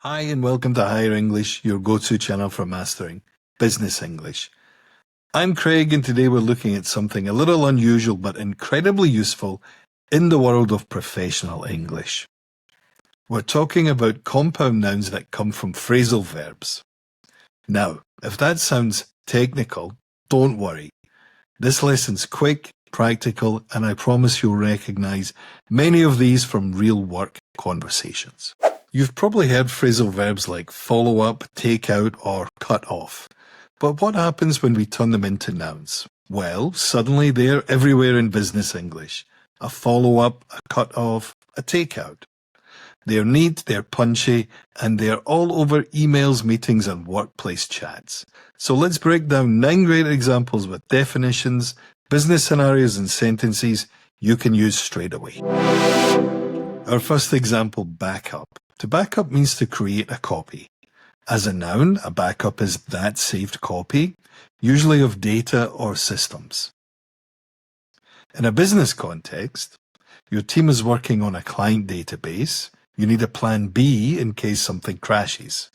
Hi and welcome to Higher English, your go-to channel for mastering business English. I'm Craig and today we're looking at something a little unusual but incredibly useful in the world of professional English. We're talking about compound nouns that come from phrasal verbs. Now, if that sounds technical, don't worry. This lesson's quick, practical, and I promise you'll recognize many of these from real work conversations. You've probably heard phrasal verbs like follow up, take out, or cut off. But what happens when we turn them into nouns? Well, suddenly they're everywhere in business English. A follow up, a cut off, a take out. They're neat, they're punchy, and they're all over emails, meetings, and workplace chats. So let's break down 9 great examples with definitions, business scenarios, and sentences you can use straight away. Our first example, backup. To back up means to create a copy. As a noun, a backup is that saved copy, usually of data or systems. In a business context, your team is working on a client database. You need a plan B in case something crashes.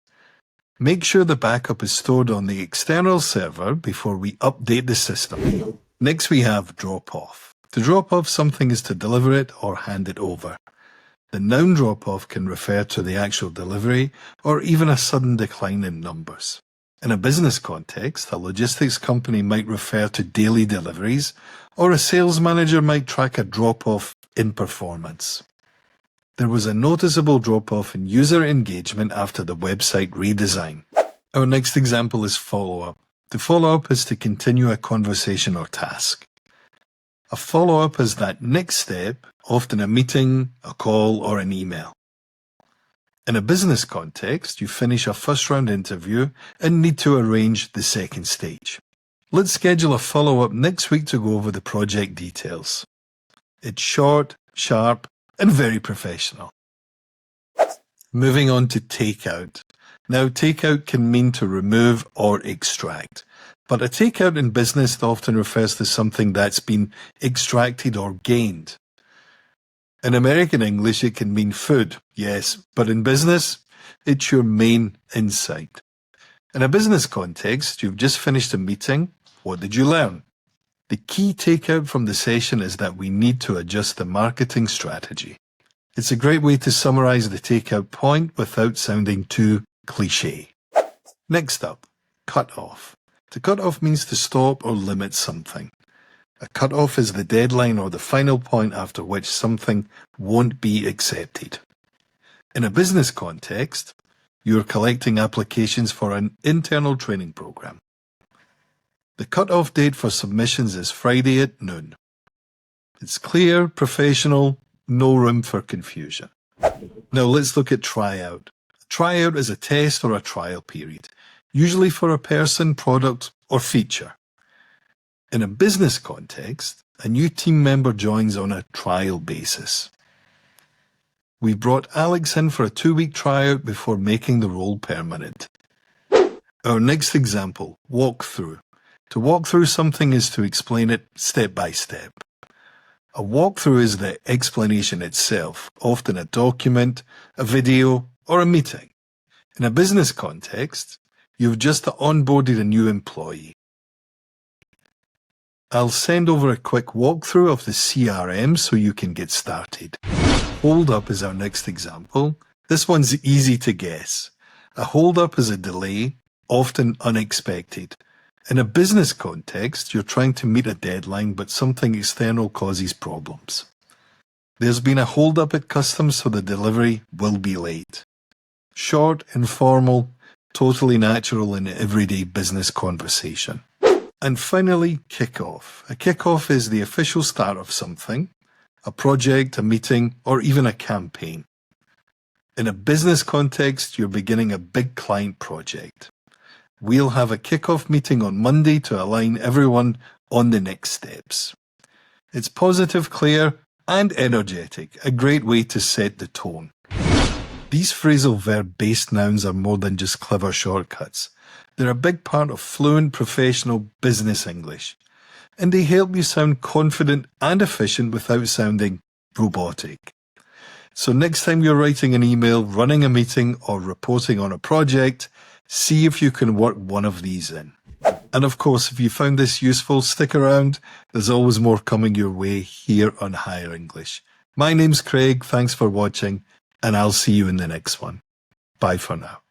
Make sure the backup is stored on the external server before we update the system. Next we have drop off. To drop off something is to deliver it or hand it over. The noun drop-off can refer to the actual delivery or even a sudden decline in numbers. In a business context, a logistics company might refer to daily deliveries, or a sales manager might track a drop-off in performance. There was a noticeable drop-off in user engagement after the website redesign. Our next example is follow-up. To follow up is to continue a conversation or task. A follow-up is that next step, often a meeting, a call, or an email. In a business context, you finish a first-round interview and need to arrange the second stage. Let's schedule a follow-up next week to go over the project details. It's short, sharp, and very professional. Moving on to takeout. Now, takeout can mean to remove or extract. But a takeout in business often refers to something that's been extracted or gained. In American English, it can mean food, yes, but in business, it's your main insight. In a business context, you've just finished a meeting. What did you learn? The key takeout from the session is that we need to adjust the marketing strategy. It's a great way to summarize the takeout point without sounding too cliché. Next up, cut off. To cut off means to stop or limit something. A cut off is the deadline or the final point after which something won't be accepted. In a business context, you're collecting applications for an internal training program. The cut-off date for submissions is Friday at noon. It's clear, professional, no room for confusion. Now let's look at tryout. A tryout is a test or a trial period, usually for a person, product, or feature. In a business context, a new team member joins on a trial basis. We brought Alex in for a 2-week tryout before making the role permanent. Our next example, walkthrough. To walk through something is to explain it step by step. A walkthrough is the explanation itself, often a document, a video, or a meeting. In a business context, you've just onboarded a new employee. I'll send over a quick walkthrough of the CRM so you can get started. Hold up is our next example. This one's easy to guess. A hold up is a delay, often unexpected. In a business context, you're trying to meet a deadline, but something external causes problems. There's been a hold up at customs, so the delivery will be late. Short, informal, totally natural in everyday business conversation. And finally, kick-off. A kick-off is the official start of something, a project, a meeting, or even a campaign. In a business context, you're beginning a big client project. We'll have a kick-off meeting on Monday to align everyone on the next steps. It's positive, clear, and energetic, a great way to set the tone. These phrasal verb-based nouns are more than just clever shortcuts. They're a big part of fluent professional business English, and they help you sound confident and efficient without sounding robotic. So next time you're writing an email, running a meeting, or reporting on a project, see if you can work one of these in. And of course, if you found this useful, stick around. There's always more coming your way here on Higher English. My name's Craig. Thanks for watching, and I'll see you in the next one. Bye for now.